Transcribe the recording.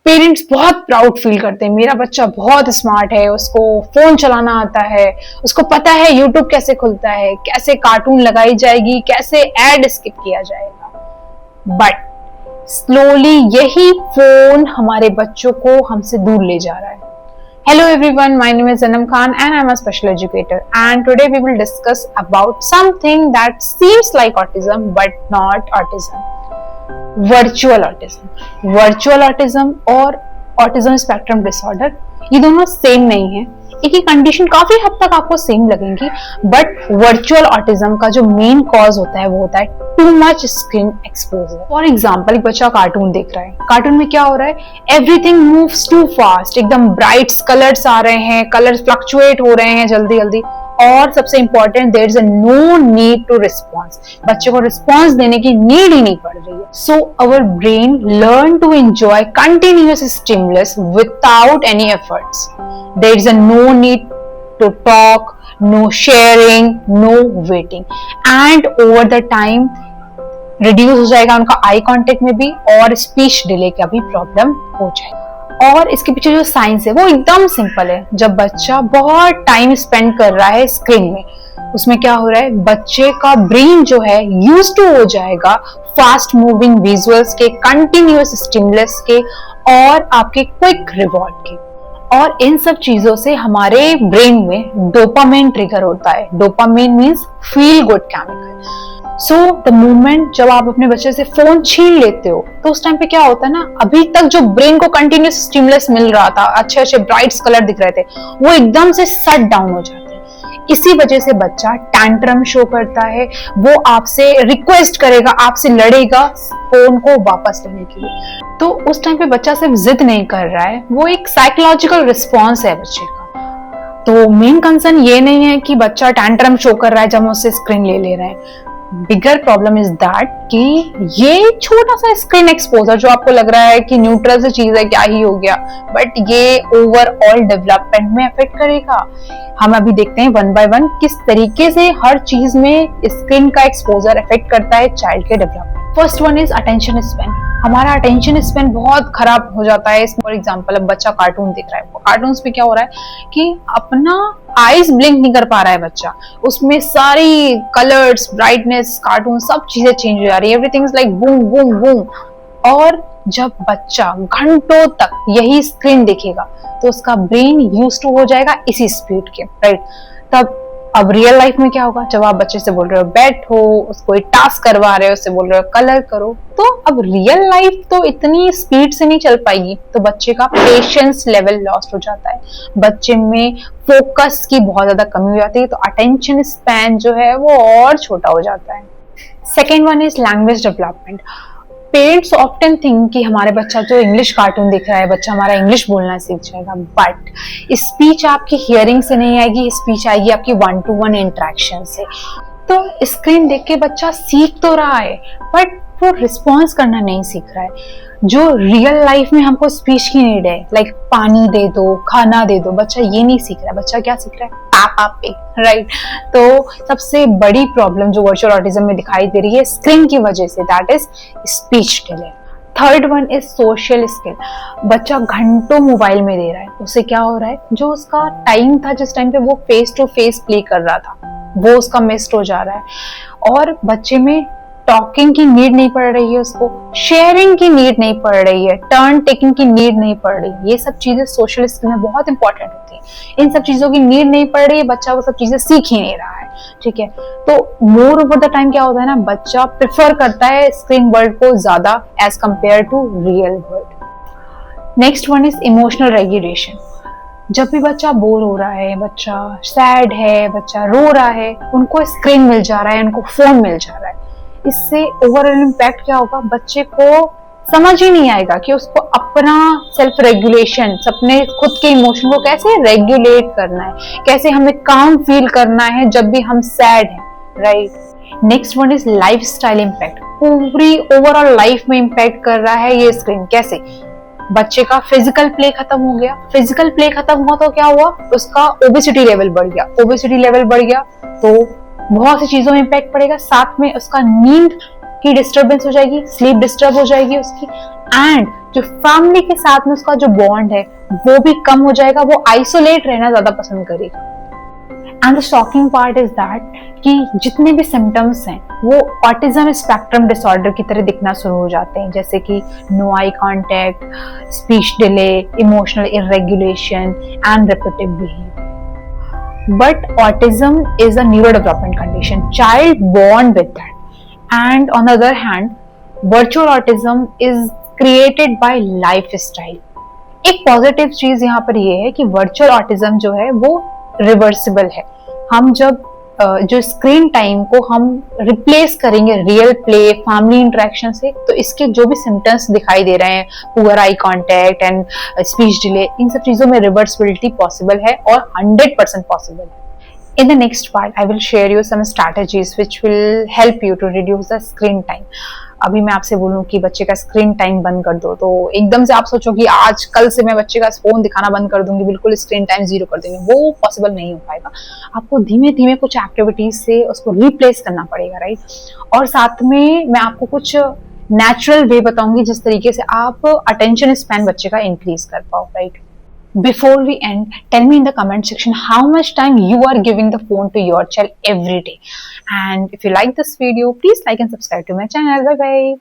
Parents बहुत proud feel करते हैं, मेरा बच्चा बहुत स्मार्ट है, उसको फोन चलाना आता है, उसको पता है यूट्यूब कैसे खुलता है, कैसे कार्टून लगाई जाएगी, कैसे एड स्किप किया जाएगा। बट स्लोली यही फोन हमारे बच्चों को हमसे दूर ले जा रहा है। Hello everyone, my name is Zanam Khan and I am a special educator, and today we will discuss about something that seems like autism but not autism. Virtual autism. Virtual autism और autism spectrum disorder ये दोनों same नहीं है। एक ही condition काफी हद तक आपको सेम लगेंगी, बट वर्चुअल ऑटिज्म का जो मेन कॉज होता है वो होता है too much screen exposure. For example, एक बच्चा कार्टून देख रहा है, कार्टून में क्या हो रहा है, एवरीथिंग मूव्स टू फास्ट, एकदम ब्राइट कलर्स आ रहे हैं, कलर्स फ्लक्चुएट हो रहे हैं जल्दी जल्दी, और सबसे important there is a no need to response, बच्चे को रिस्पॉन्स देने की नीड ही नहीं पड़ रही है। So our brain learn to enjoy continuous stimulus without any efforts. There is a no need to talk, no sharing, no waiting, and over the time reduce हो जाएगा उनका आई कॉन्टेक्ट में भी, और स्पीच डिले का भी problem हो जाएगा। और इसके पीछे जो साइंस है वो एकदम सिंपल है। जब बच्चा बहुत टाइम स्पेंड कर रहा है स्क्रीन में, उसमें क्या हो रहा है, बच्चे का ब्रेन जो है यूज टू हो जाएगा फास्ट मूविंग विजुअल्स के, कंटिन्यूअस स्टिमुलस के, और आपके क्विक रिवॉर्ड के। और इन सब चीजों से हमारे ब्रेन में डोपामाइन ट्रिगर होता है। Dopamine means feel good chemical. So the moment जब आप अपने बच्चे से फोन छीन लेते हो, तो उस टाइम पे क्या होता है ना, अभी तक जो ब्रेन को कंटिन्यूस स्टिमुलस मिल रहा था, अच्छे अच्छे ब्राइट कलर दिख रहे थे, वो एकदम से शट डाउन हो जाते हैं। इसी वजह से बच्चा टैंट्रम शो करता है, वो आपसे रिक्वेस्ट करेगा, आपसे लड़ेगा फोन को वापस लेने के लिए। तो उस टाइम पे बच्चा सिर्फ जिद नहीं कर रहा है, वो एक साइकोलॉजिकल रिस्पॉन्स है बच्चे का। तो मेन कंसर्न ये नहीं है कि बच्चा टैंट्रम शो कर रहा है जब हम उससे स्क्रीन ले रहे हैं। बिगर प्रॉब्लम इज दैट कि ये छोटा सा स्क्रीन एक्सपोजर जो आपको लग रहा है कि न्यूट्रल से चीज है, क्या ही हो गया, बट ये ओवरऑल डेवलपमेंट में अफेक्ट करेगा। हम अभी देखते हैं वन बाय वन किस तरीके से हर चीज में स्क्रीन का एक्सपोजर अफेक्ट करता है चाइल्ड के development. First one is attention span. हमारा अटेंशन स्पैन बहुत खराब हो जाता है। फॉर एग्जाम्पल, अब बच्चा कार्टून देख रहा है, कार्टून में क्या हो रहा है कि अपना आईज ब्लिंक नहीं कर पा रहा है बच्चा, उसमें सारी कलर्स, ब्राइटनेस, कार्टून सब चीजें चेंज हो जा रही है, everything is like boom boom boom. और जब बच्चा घंटों तक यही स्क्रीन देखेगा तो उसका ब्रेन यूज्ड टू हो जाएगा इसी स्पीड के, राइट। तब अब रियल लाइफ में क्या होगा, जब आप बच्चे से बोल रहे हो बैठो, उसको एक टास्क करवा रहे हो, उससे बोल रहे हो कलर करो, तो अब रियल लाइफ तो इतनी स्पीड से नहीं चल पाएगी, तो बच्चे का पेशेंस लेवल लॉस्ट हो जाता है, बच्चे में फोकस की बहुत ज्यादा कमी हो जाती है, तो अटेंशन स्पैन जो है वो और छोटा हो जाता है। Second one is language development. Parents often think कि हमारे बच्चा जो इंग्लिश कार्टून दिख रहा है, बच्चा हमारा इंग्लिश बोलना सीख जाएगा, बट स्पीच आपकी हियरिंग से नहीं आएगी, स्पीच आएगी आपकी 1-to-1 इंटरेक्शन से। तो स्क्रीन देख के बच्चा सीख तो रहा है, बट वो रिस्पॉन्स करना नहीं सीख रहा है। जो रियल लाइफ में हमको स्पीच की नीड है, लाइक पानी दे दो, खाना दे दो, बच्चा ये नहीं सीख रहा है। बच्चा क्या सीख रहा है, पापा पे, राइट। तो सबसे बड़ी प्रॉब्लम जो वर्चुअल ऑटिज्म में दिखाई दे रही है स्क्रीन की वजह से, that is speech delay. Third one is social skill. बच्चा घंटों मोबाइल में दे रहा है, उससे क्या हो रहा है, जो उसका टाइम था जिस टाइम पे वो फेस टू फेस प्ले कर रहा था, वो उसका मिस्ड हो जा रहा है। और बच्चे में टॉकिंग की नीड नहीं पड़ रही है, उसको शेयरिंग की नीड नहीं पड़ रही है, टर्न टेकिंग की नीड नहीं पड़ रही। ये सब चीजें सोशल स्किल में बहुत इंपॉर्टेंट होती है। इन सब चीजों की नीड नहीं पड़ रही है, बच्चा वो सब चीजें सीख ही नहीं रहा है, ठीक है। तो मोर ओवर द टाइम क्या होता है ना, बच्चा प्रेफर करता है स्क्रीन वर्ल्ड को ज्यादा as compare to real world. Next one is emotional regulation. जब भी बच्चा बोर हो रहा है, बच्चा सैड है, बच्चा रो रहा है, उनको स्क्रीन मिल जा रहा है, उनको फोन मिल जा रहा है। इससे ओवरऑल इम्पैक्ट क्या होगा, बच्चे को समझ ही नहीं आएगा कि उसको अपना सेल्फ रेगुलेशन, अपने खुद के इमोशन को कैसे रेगुलेट करना है, कैसे हमें काम फील करना है जब भी हम सैड हैं, right. Next one is lifestyle impact. पूरी ओवरऑल लाइफ में इम्पैक्ट कर रहा है ये स्क्रीन। कैसे, बच्चे का फिजिकल प्ले खत्म हो गया, फिजिकल प्ले खत्म हुआ तो क्या हुआ, उसका ओबेसिटी लेवल बढ़ गया, ओबेसिटी लेवल बढ़ गया तो बहुत सी चीजों में इम्पैक्ट पड़ेगा। साथ में उसका नींद की डिस्टर्बेंस हो जाएगी, स्लीप डिस्टर्ब हो जाएगी उसकी, एंड जो फैमिली के साथ में उसका जो बॉन्ड है वो भी कम हो जाएगा, वो आइसोलेट रहना ज्यादा पसंद करेगा। And the shocking part is that कि जितने भी सिम्टम्स हैं वो ऑटिज्म स्पेक्ट्रम डिसऑर्डर की तरह दिखना शुरू हो जाते हैं, जैसे कि no eye contact, speech delay, emotional irregulation and repetitive behaviour. But autism is a neurodevelopment condition, child born with that. And on the other hand, virtual autism is created by lifestyle. एक positive चीज यहाँ पर ये है कि virtual autism जो है वो रिवर्सिबल है। हम जब जो स्क्रीन टाइम को हम रिप्लेस करेंगे रियल प्ले, फैमिली इंटरेक्शन से, तो इसके जो भी सिम्टम्स दिखाई दे रहे हैं, poor eye contact and speech delay, इन सब चीजों में रिवर्सिबिलिटी पॉसिबल है और 100% पॉसिबल है। In the next part, I will share you some strategies which will help you to reduce the screen time. अभी मैं आपसे बोलूं कि बच्चे का स्क्रीन टाइम बंद कर दो, तो एकदम से आप सोचो कि आज कल से मैं बच्चे का फोन दिखाना बंद कर दूंगी, बिल्कुल स्क्रीन टाइम 0 कर देंगे, वो पॉसिबल नहीं हो पाएगा। आपको धीमे धीमे कुछ एक्टिविटीज से उसको रिप्लेस करना पड़ेगा, राइट। और साथ में मैं आपको कुछ नेचुरल वे बताऊंगी जिस तरीके से आप अटेंशन स्पैन बच्चे का इंक्रीज कर पाओ, right. Before we end, tell me in the comment section how much time you are giving the phone to your child every day. And if you like this video, please like and subscribe to my channel. Bye bye.